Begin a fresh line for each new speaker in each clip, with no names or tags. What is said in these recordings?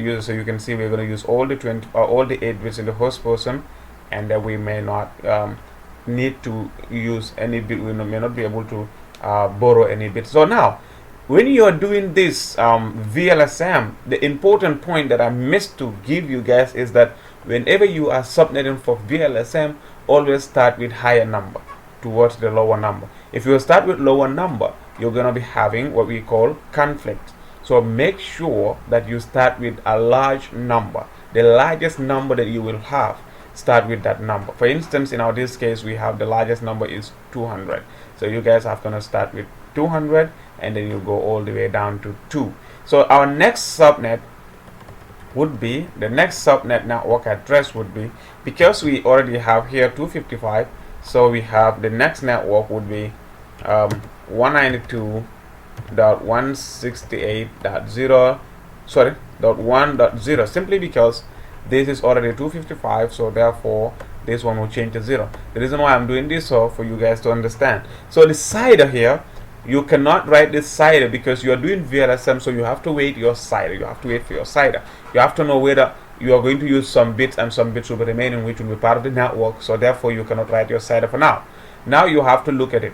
use it. So you can see we're going to use all the 20 all the 8 bits in the host person, and that we may not need to use any bit. We may not be able to borrow any bits. So now, when you are doing this VLSM, the important point that I missed to give you guys is that whenever you are subnetting for VLSM, always start with higher number towards the lower number. If you start with lower number, you're going to be having what we call conflict. So make sure that you start with a large number. The largest number that you will have, start with that number. For instance, in this case, we have the largest number is 200. So you guys are going to start with 200, and then you go all the way down to 2. So our next subnet would be, the next subnet network address would be, because we already have here 255, so we have the next network would be 192.168.0, sorry, .1.0, simply because this is already 255, so therefore this one will change to 0. The reason why I'm doing this, so for you guys to understand. So the CIDR here, you cannot write this CIDR because you are doing VLSM, so you have to wait your CIDR. You have to wait for your CIDR. You have to know whether you are going to use some bits and some bits will be remaining, which will be part of the network. So therefore you cannot write your CIDR for now. Now you have to look at it.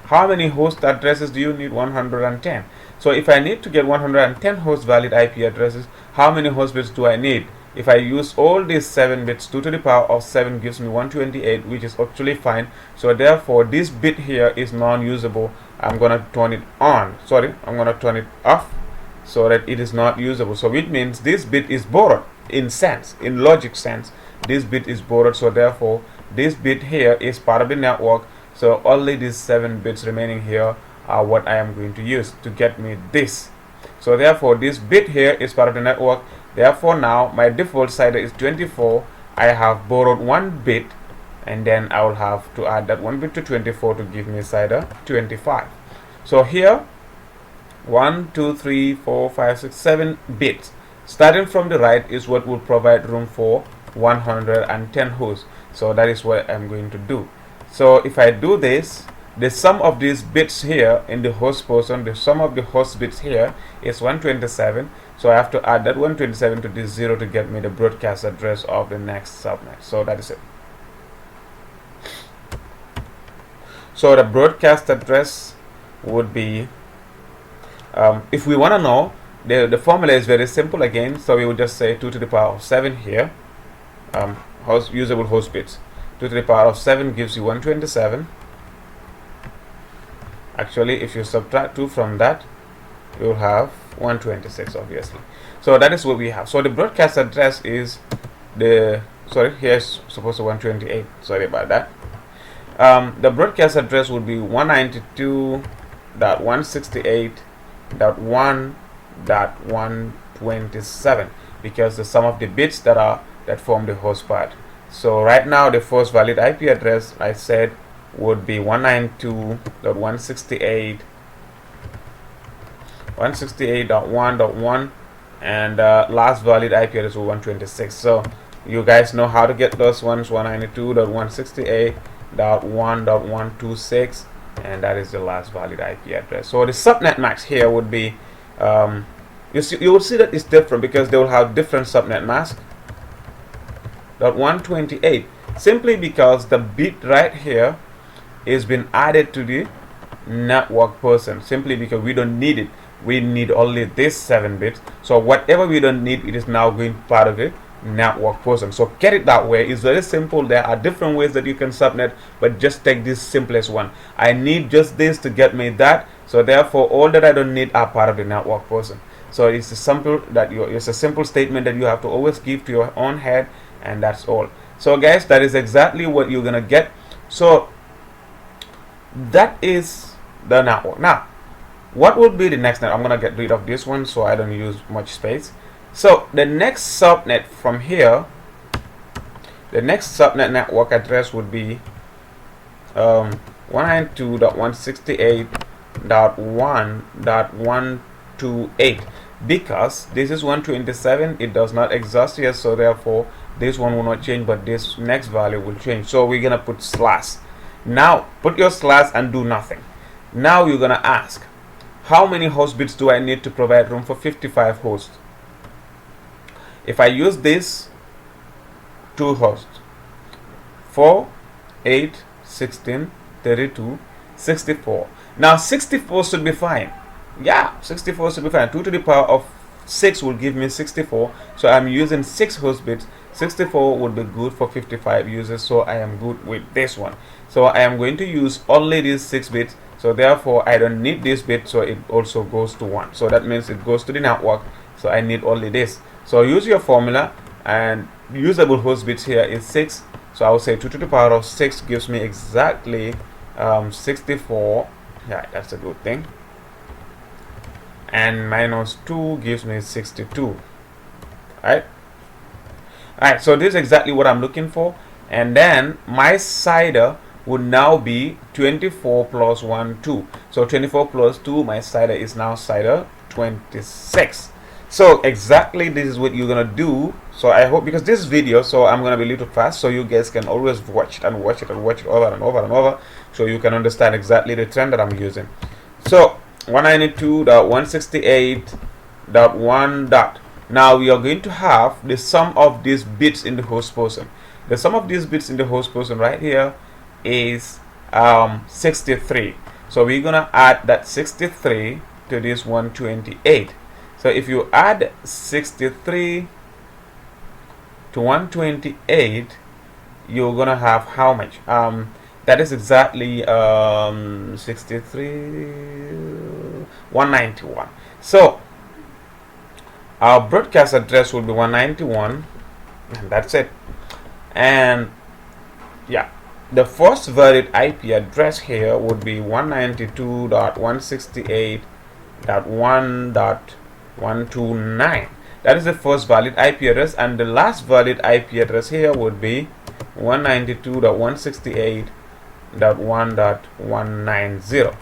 How many host addresses do you need? 110. So if I need to get 110 host valid IP addresses, how many host bits do I need? If I use all these 7 bits, 2 to the power of 7 gives me 128, which is actually fine. So therefore this bit here is non-usable. I'm gonna turn it on. Sorry, I'm gonna turn it off so that it is not usable. So it means this bit is borrowed in sense, in logic sense. This bit is borrowed, so therefore this bit here is part of the network. So only these 7 bits remaining here are what I am going to use to get me this. So therefore this bit here is part of the network. Therefore now my default CIDR is 24. I have borrowed 1 bit, and then I will have to add that 1 bit to 24 to give me CIDR 25. So here 1, 2, 3, 4, 5, 6, 7 bits starting from the right is what will provide room for 110 hosts. So that is what I'm going to do. So if I do this, the sum of these bits here in the host person, the sum of the host bits here is 127. So I have to add that 127 to this 0 to get me the broadcast address of the next subnet. So that is it. So the broadcast address would be, if we want to know, the formula is very simple again. So we would just say 2 to the power of 7 here, usable host bits. 2 to the power of 7 gives you 127. Actually, if you subtract 2 from that, you will have 126, obviously. So that is what we have. So the broadcast address is the, sorry, here's supposed to 128. Sorry about that. The broadcast address would be 192.168.1.127, because the sum of the bits that form the host part. So right now the first valid IP address I said would be 192.168.1.1, and last valid IP address was 126. So you guys know how to get those ones, 192.168.1.126, and that is the last valid IP address. So the subnet mask here would be, you will see that it's different because they will have different subnet mask. 128, simply because the bit right here is been added to the network person, simply because we don't need it. We need only this 7 bits. So whatever we don't need, it is now going part of the network person. So get it that way. It's very simple. There are different ways that you can subnet, but just take this simplest one. I need just this to get me that. So therefore all that I don't need are part of the network person. So it's a simple it's a simple statement that you have to always give to your own head, and that's all. So guys, that is exactly what you're gonna get. So that is the network. Now what would be the next net? I'm gonna get rid of this one so I don't use much space. So the next subnet from here, the next subnet network address would be 192.168.1.128, because this is 127. It does not exist yet, so therefore this one will not change, but this next value will change. So we're gonna put slash. Now put your slash and do nothing. Now you're gonna ask, how many host bits do I need to provide room for 55 hosts? If I use this 2 hosts, 4, 8, 16, 32, 64. Now 64 should be fine. Yeah, 64 should be fine. 2 to the power of 6 will give me 64. So I'm using 6 host bits. 64 would be good for 55 users. So I am good with this one. So I am going to use only these 6 bits. So therefore I don't need this bit. So it also goes to 1. So that means it goes to the network. So I need only this. So use your formula, and usable host bits here is 6. So I will say 2 to the power of 6 gives me exactly 64. Yeah, that's a good thing. And minus 2 gives me 62. Alright, so this is exactly what I'm looking for. And then my cider would now be 24 plus 1, 2. So 24 plus 2, my cider is now cider 26. So exactly this is what you're gonna do. So I hope, because this video, so I'm gonna be a little fast, so you guys can always watch it and watch it and watch it over and over and over, so you can understand exactly the trend that I'm using. So 192.168.1. Now we are going to have the sum of these bits in the host person. The sum of these bits in the host person right here is 63. So we're gonna add that 63 to this 128. So if you add 63 to 128, you're gonna have how much? That is exactly 63, 191. So our broadcast address will be 191, and that's it. And yeah, the first valid IP address here would be 192.168.1.129. That is the first valid IP address, and the last valid IP address here would be 192.168.1.190.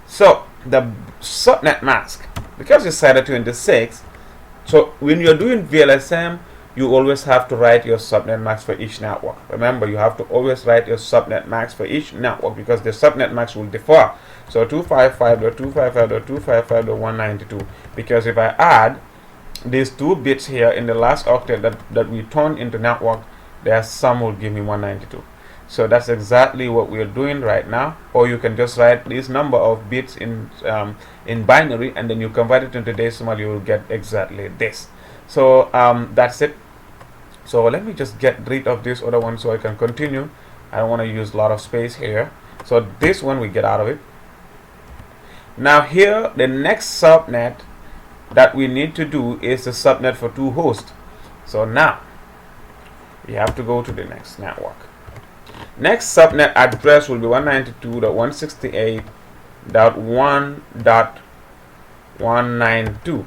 So the subnet mask, because it's cider 26, so when you're doing VLSM, you always have to write your subnet mask for each network. Remember, you have to always write your subnet mask for each network, because the subnet mask will differ. So 255.255.255.192, because if I add these 2 bits here in the last octet that we turn into network, their sum will give me 192. So that's exactly what we are doing right now. Or you can just write this number of bits in binary, and then you convert it into decimal, you will get exactly this. So that's it. So let me just get rid of this other one so I can continue. I don't want to use a lot of space here. So this one we get out of it. Now here, the next subnet that we need to do is the subnet for 2 hosts. So now we have to go to the next network. Next subnet address will be 192.168.1.192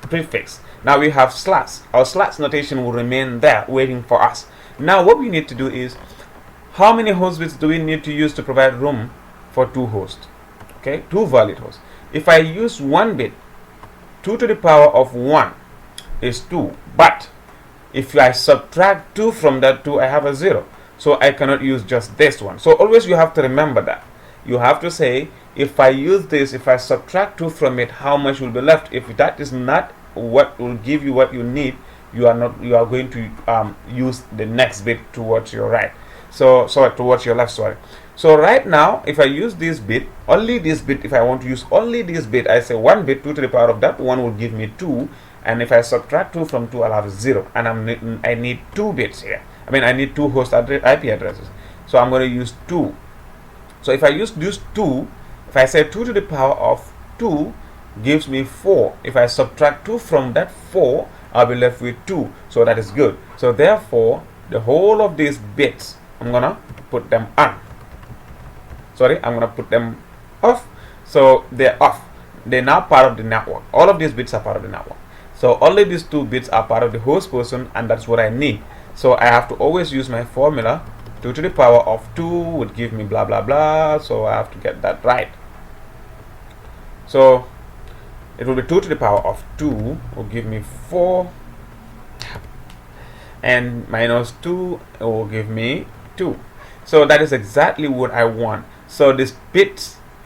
prefix. Now we have slash. Our slash notation will remain there waiting for us. Now what we need to do is, how many host bits do we need to use to provide room for 2 hosts? Okay, 2 valid hosts. If I use 1 bit, 2 to the power of 1 is 2, but if I subtract 2 from that 2, I have a 0. So I cannot use just this one. So always you have to remember that. You have to say, if I use this, if I subtract 2 from it, how much will be left? If that is not what will give you what you need, you are going to use the next bit towards your right. So sorry, towards your left, sorry. So right now, if I use this bit, only this bit, if I want to use only this bit, I say 1 bit, 2 to the power of that 1 will give me 2. And if I subtract 2 from 2, I'll have 0. And I need 2 bits here. I mean, I need 2 host IP addresses. So I'm going to use 2. So if I use 2, if I say 2 to the power of 2 gives me 4. If I subtract 2 from that 4, I'll be left with 2. So that is good. So therefore, the whole of these bits, I'm going to put them on. Sorry, I'm going to put them off. So they're off. They're now part of the network. All of these bits are part of the network. So only these 2 bits are part of the host person, and that's what I need. So I have to always use my formula. 2 to the power of 2 would give me blah blah blah. So I have to get that right. So it will be 2 to the power of 2 will give me 4, and minus 2 will give me 2. So that is exactly what I want. So these bits